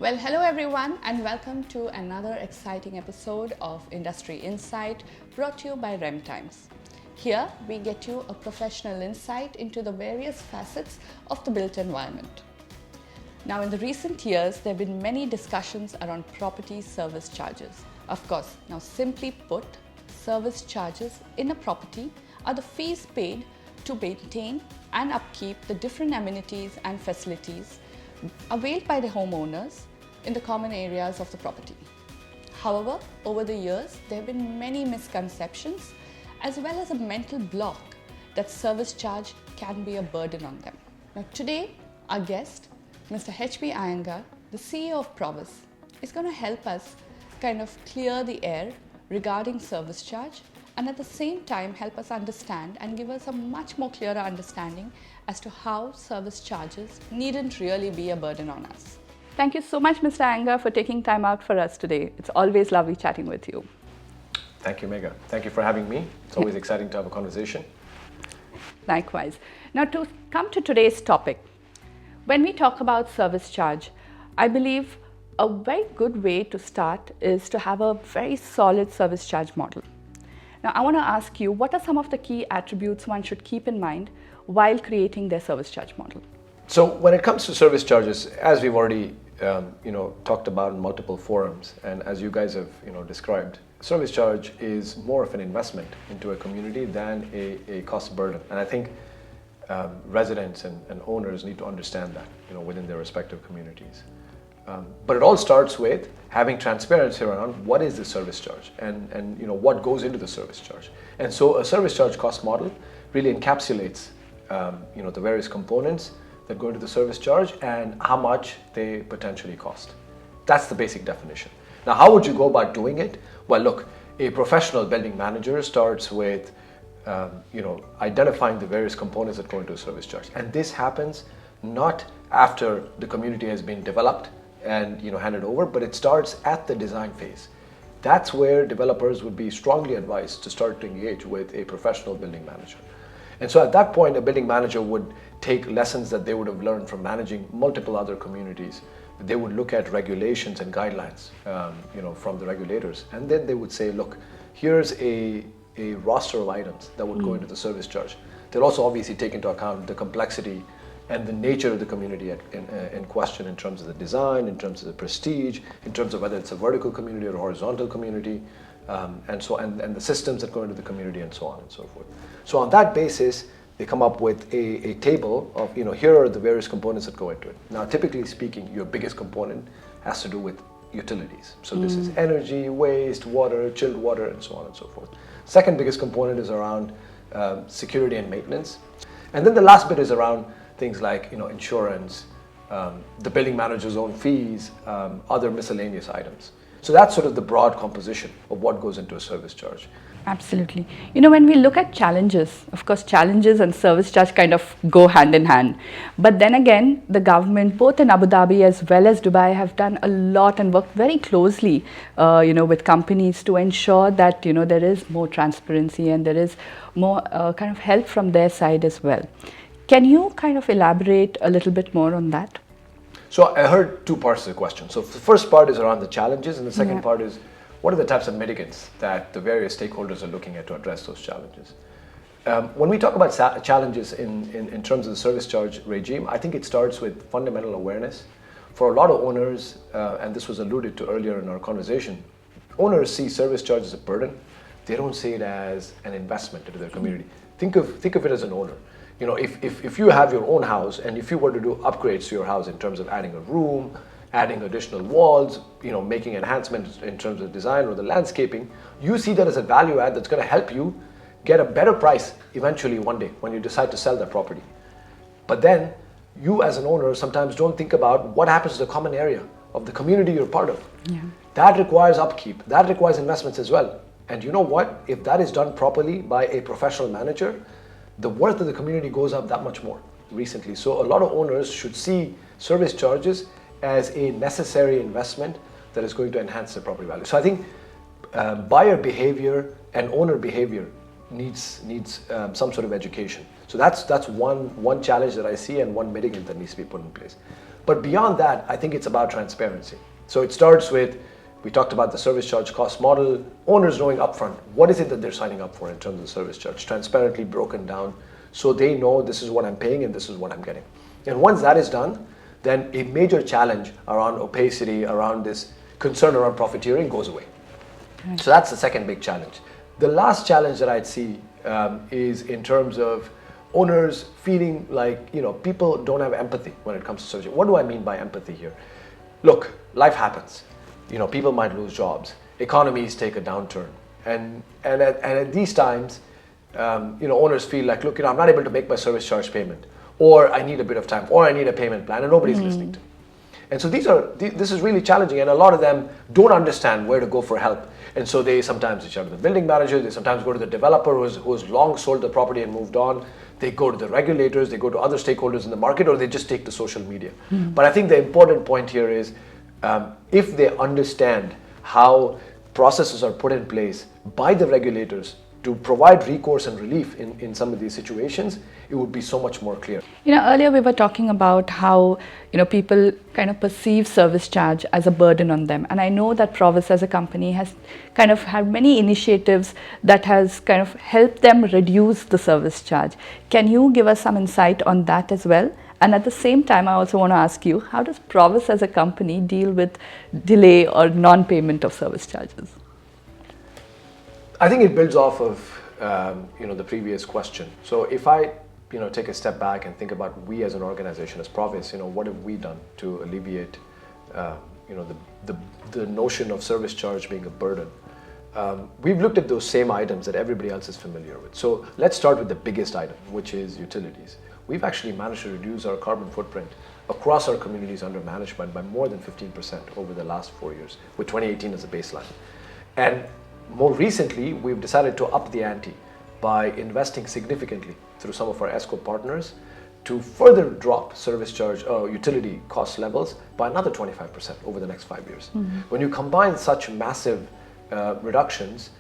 Well, hello everyone and welcome to another exciting episode of Industry Insight brought to you by REM Times. Here we get you a professional insight into the various facets of the built environment. Now, in the recent years, there have been many discussions around property service charges. Of course, now simply put, service charges in a property are the fees paid to maintain and upkeep the different amenities and facilities availed by the homeowners in the common areas of the property. However, over the years, there have been many misconceptions as well as a mental block that service charge can be a burden on them. Now today, our guest, Mr. HP Aengaar, the CEO of Provis, is going to help us kind of clear the air regarding service charge and at the same time help us understand and give us a much more clearer understanding as to how service charges needn't really be a burden on us. Thank you so much, Mr. Aengaar, for taking time out for us today. It's always lovely chatting with you. Thank you, Megha. Thank you for having me. It's always exciting to have a conversation. Likewise. Now, to come to today's topic, when we talk about service charge, I believe a very good way to start is to have a very solid service charge model. Now, I want to ask you, what are some of the key attributes one should keep in mind while creating their service charge model? So when it comes to service charges, as we've already talked about in multiple forums, and as you guys have described, service charge is more of an investment into a community than a cost burden. And I think residents and owners need to understand that within their respective communities. But it all starts with having transparency around what is the service charge and what goes into the service charge. And so a service charge cost model really encapsulates the various components that go into the service charge and how much they potentially cost. That's the basic definition. Now, how would you go about doing it? Well, look, a professional building manager starts with identifying the various components that go into a service charge. And this happens not after the community has been developed and handed over, but it starts at the design phase. That's where developers would be strongly advised to start to engage with a professional building manager. And so at that point, a building manager would take lessons that they would have learned from managing multiple other communities. They would look at regulations and guidelines from the regulators, and then they would say, look, here's a roster of items that would go into the service charge. They'll also obviously take into account the complexity and the nature of the community in question in terms of the design, in terms of the prestige, in terms of whether it's a vertical community or a horizontal community, and the systems that go into the community and so on and so forth. So on that basis, they come up with a table of, here are the various components that go into it. Now, typically speaking, your biggest component has to do with utilities. So this is energy, waste, water, chilled water, and so on and so forth. Second biggest component is around security and maintenance. And then the last bit is around things like insurance, the building manager's own fees, other miscellaneous items. So that's sort of the broad composition of what goes into a service charge. Absolutely. When we look at challenges, of course, challenges and service charge kind of go hand in hand. But then again, the government, both in Abu Dhabi as well as Dubai, have done a lot and worked very closely, with companies to ensure that, there is more transparency and there is more kind of help from their side as well. Can you kind of elaborate a little bit more on that? So I heard two parts of the question. So the first part is around the challenges, and the second part is what are the types of mitigants that the various stakeholders are looking at to address those challenges. When we talk about challenges in terms of the service charge regime, I think it starts with fundamental awareness. For a lot of owners, and this was alluded to earlier in our conversation, owners see service charge as a burden. They don't see it as an investment into their community. Think of it as an owner. If you have your own house and if you were to do upgrades to your house in terms of adding a room, adding additional walls, making enhancements in terms of design or the landscaping, you see that as a value add that's going to help you get a better price eventually one day when you decide to sell that property. But then you as an owner sometimes don't think about what happens to the common area of the community you're part of. Yeah. That requires upkeep, that requires investments as well. And you know what? If that is done properly by a professional manager, the worth of the community goes up that much more recently. So a lot of owners should see service charges as a necessary investment that is going to enhance the property value. So I think buyer behavior and owner behavior needs some sort of education. So that's one challenge that I see and one mitigant that needs to be put in place. But beyond that, I think it's about transparency. So it starts with, we talked about the service charge cost model, owners knowing upfront what is it that they're signing up for in terms of service charge, transparently broken down, so they know this is what I'm paying and this is what I'm getting. And once that is done, then a major challenge around opacity, around this concern around profiteering goes away. Right. So that's the second big challenge. The last challenge that I'd see is in terms of owners feeling like, people don't have empathy when it comes to service. What do I mean by empathy here? Look, life happens. People might lose jobs. Economies take a downturn. And at these times, owners feel like, look, I'm not able to make my service charge payment, or I need a bit of time, or I need a payment plan, and nobody's listening to me. And so this is really challenging, and a lot of them don't understand where to go for help. And so they sometimes reach out to the building manager, they sometimes go to the developer who's long sold the property and moved on. They go to the regulators, they go to other stakeholders in the market, or they just take to social media. But I think the important point here is, if they understand how processes are put in place by the regulators to provide recourse and relief in some of these situations, it would be so much more clear. Earlier we were talking about how, people kind of perceive service charge as a burden on them. And I know that Provis as a company has kind of had many initiatives that has kind of helped them reduce the service charge. Can you give us some insight on that as well? And at the same time, I also want to ask you, how does Provis as a company deal with delay or non-payment of service charges? I think it builds off of the previous question. So if I take a step back and think about we as an organization, as Provis, what have we done to alleviate the notion of service charge being a burden? We've looked at those same items that everybody else is familiar with. So let's start with the biggest item, which is utilities. We've actually managed to reduce our carbon footprint across our communities under management by more than 15% over the last 4 years, with 2018 as a baseline. And more recently, we've decided to up the ante by investing significantly through some of our ESCO partners to further drop service charge utility cost levels by another 25% over the next 5 years. When you combine such massive reductions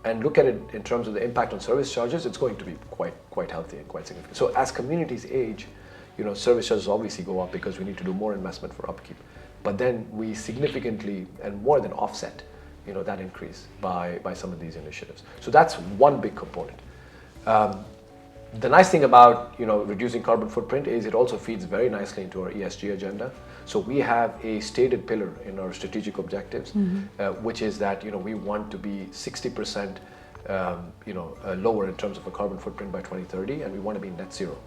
and look at it in terms of the impact on service charges, it's going to be quite healthy and quite significant. So as communities age, service charges obviously go up because we need to do more investment for upkeep. But then we significantly and more than offset that increase by some of these initiatives. So that's one big component. The nice thing about reducing carbon footprint is it also feeds very nicely into our ESG agenda. So we have a stated pillar in our strategic objectives, which is that we want to be 60% lower in terms of a carbon footprint by 2030, and we want to be net zero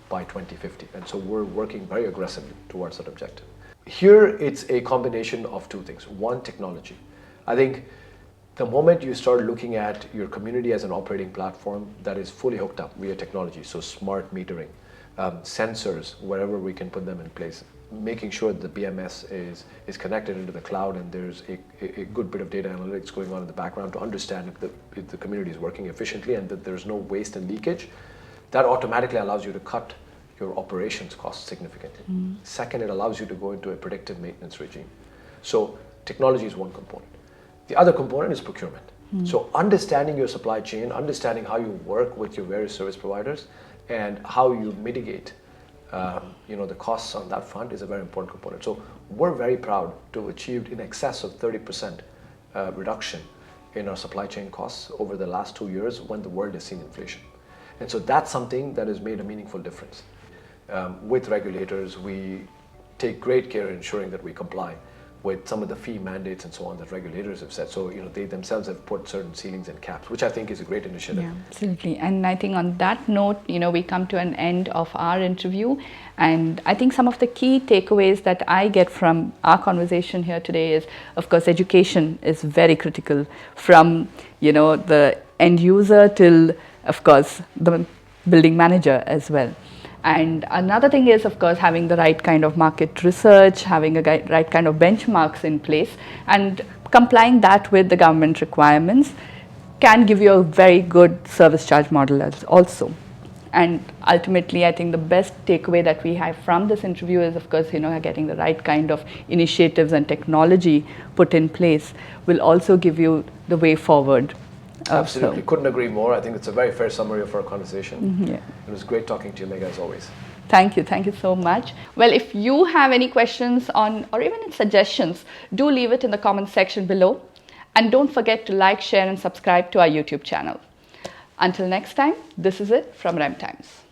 by 2050. And so we're working very aggressively towards that objective. Here it's a combination of two things. One, technology. I think the moment you start looking at your community as an operating platform that is fully hooked up via technology, so smart metering, sensors, wherever we can put them in place, making sure that the BMS is connected into the cloud and there's a good bit of data analytics going on in the background to understand if the community is working efficiently and that there's no waste and leakage, that automatically allows you to cut your operations costs significantly. Second, it allows you to go into a predictive maintenance regime. So technology is one component. The other component is procurement. So understanding your supply chain, understanding how you work with your various service providers and how you mitigate the costs on that front is a very important component. So we're very proud to have achieved in excess of 30% reduction in our supply chain costs over the last 2 years when the world has seen inflation. And so that's something that has made a meaningful difference. With regulators, we take great care in ensuring that we comply with some of the fee mandates and so on that regulators have set. So, they themselves have put certain ceilings and caps, which I think is a great initiative. Yeah, absolutely. And I think on that note, we come to an end of our interview. And I think some of the key takeaways that I get from our conversation here today is, of course, education is very critical from, the end user till, of course, the building manager as well. And another thing is, of course, having the right kind of market research, having a right kind of benchmarks in place, and complying that with the government requirements can give you a very good service charge model also. And ultimately, I think the best takeaway that we have from this interview is, of course, getting the right kind of initiatives and technology put in place will also give you the way forward. Absolutely. Couldn't agree more. I think it's a very fair summary of our conversation. Yeah. It was great talking to you, Megha, as always. Thank you so much. Well, if you have any questions on or even suggestions, do leave it in the comment section below. And don't forget to like, share and subscribe to our YouTube channel. Until next time, this is it from REM Times.